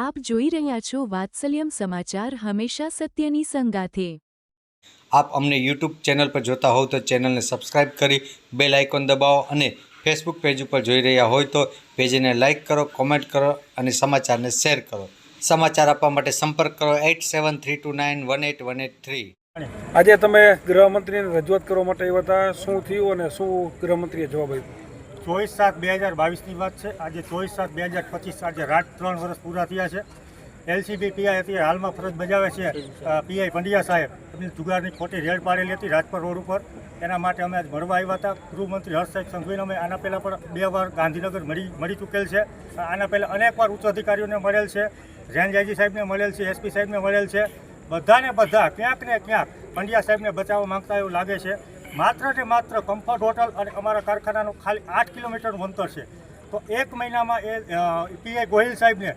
આપ જોઈ રહ્યા છો વાત્સલ્યમ સમાચાર, હંમેશા સત્યની સંગાથે। આપ અમને યુટ્યુબ ચેનલ પર જોતા હોવ તો ચેનલને સબસ્ક્રાઇબ કરી બેલ આઇકોન દબાવો અને ફેસબુક પેજ ઉપર જોઈ રહ્યા હોય તો પેજને લાઇક કરો, કોમેન્ટ કરો અને સમાચારને શેર કરો। સમાચાર આપવા માટે સંપર્ક કરો 8732918183। આજે તમે ગૃહમંત્રીને રજૂઆત કરવા માટે આવ્યા હતા, શું થયું અને શું ગૃહમંત્રીએ જવાબ આપ્યો? 24/7/2022ની વાત છે। આજે 24/7/2025 આજે રાત 3 વર્ષ પૂરા થયા છે। એલસીબી પીઆઈ અત્યારે હાલમાં ફરજ બજાવે છે પીઆઈ પંડ્યા સાહેબ, એમની જુગારની ખોટી રેડ પાડેલી હતી રાજપર રોડ ઉપર। એના માટે અમે આજ મળવા આવ્યા હતા। ગૃહમંત્રી હર્ષ સાહેબ સંઘવીને અમે આના પહેલાં પણ 2 વાર ગાંધીનગર મળી ચૂકેલ છે। આના પહેલાં અનેક વાર ઉચ્ચ અધિકારીઓને મળેલ છે, રેન્જ આઈજી સાહેબને મળેલ છે, એસપી સાહેબને મળેલ છે। બધાને બધા ક્યાંક ને ક્યાંક પંડ્યા સાહેબને બચાવવા માંગતા એવું લાગે છે। માત્ર ને માત્ર કમ્ફર્ટ હોટલ અને અમારા કારખાનાનું ખાલી 8 કિલોમીટરનું અંતર છે, તો 1 મહિનામાં એ પીઆઈ ગોહિલ સાહેબને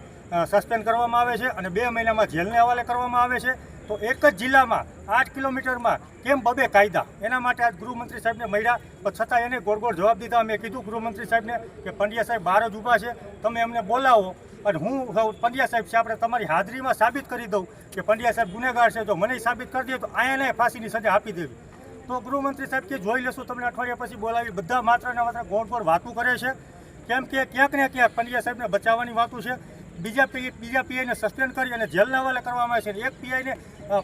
સસ્પેન્ડ કરવામાં આવે છે અને 2 મહિનામાં જેલને હવાલે કરવામાં આવે છે। તો એક જ જિલ્લામાં 8 કિલોમીટરમાં કેમ બબે કાયદા? એના માટે આજ ગૃહમંત્રી સાહેબને મળ્યા, પણ છતાં એને ગોળ જવાબ દીધા। મેં કીધું ગૃહમંત્રી સાહેબને કે પંડ્યા સાહેબ બહાર જ ઊભા છે, તમે એમને બોલાવો અને હું પંડ્યા સાહેબ છે, આપણે તમારી હાજરીમાં સાબિત કરી દઉં કે પંડ્યા સાહેબ ગુનેગાર છે। જો મને સાબિત કરી દે તો આયાને ફાંસીની સજા આપી દેવી। તો ગૃહમંત્રી સાહેબ કે જોઈ લેશું, તમને અઠવાડિયા પછી બોલાવી। બધા માત્ર ને માત્ર ગોળ વાતું કરે છે, કેમ કે ક્યાંક ને ક્યાંક પંડ્યા સાહેબને બચાવવાની વાતું છે। બીજા પીઆઈને સસ્પેન્ડ કરી અને જેલના હવાલે કરવામાં આવે છે, એક પીઆઈને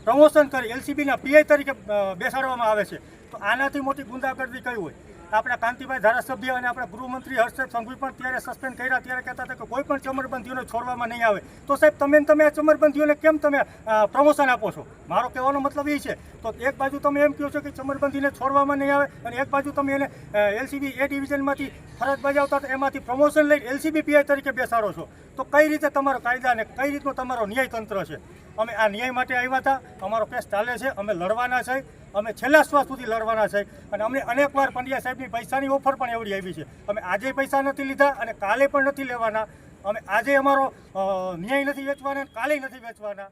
પ્રમોશન કરી એલસીબીના પીઆઈ તરીકે બેસાડવામાં આવે છે। તો આનાથી મોટી ગુંડાગર્દી કઈ હોય? આપણા કાંતિભાઈ ધારાસભ્ય અને આપણા ગૃહમંત્રી હર્ષ સંઘવી પણ ત્યારે સસ્પેન્ડ કર્યા, ત્યારે કહેતા હતા કે કોઈ પણ ચમરબંધીઓને છોડવામાં નહીં આવે। તો સાહેબ તમે આ ચમરબંધીઓને કેમ તમે પ્રમોશન આપો છો? મારો કહેવાનો મતલબ એ છે, તો એક બાજુ તમે એમ કહો છો કે ચમરબંધીને છોડવામાં નહીં આવે અને એક બાજુ તમે એને એલસીબી એ ડિવિઝનમાંથી ફરજ બજાવતા એમાંથી પ્રમોશન લઈ એલસીબી પીઆઈ તરીકે બેસાડો છો। તો કઈ રીતે તમારો કાયદા અને કઈ રીતનો તમારો ન્યાયતંત્ર છે? અમે આ ન્યાય માટે આવ્યા હતા, અમારો કેસ ચાલે છે, અમે લડવાના છે, અમે છેલ્લા શ્વાસ સુધી લડવાના છે। અને અમને અનેકવાર પંડ્યા સાહેબની પૈસાની ઓફર પણ એવડી આવી છે, અમે આજે પૈસા નથી લીધા અને કાલે પણ નથી લેવાના। અમે આજે અમારો ન્યાય નથી વેચવાના, કાલે નથી વેચવાના।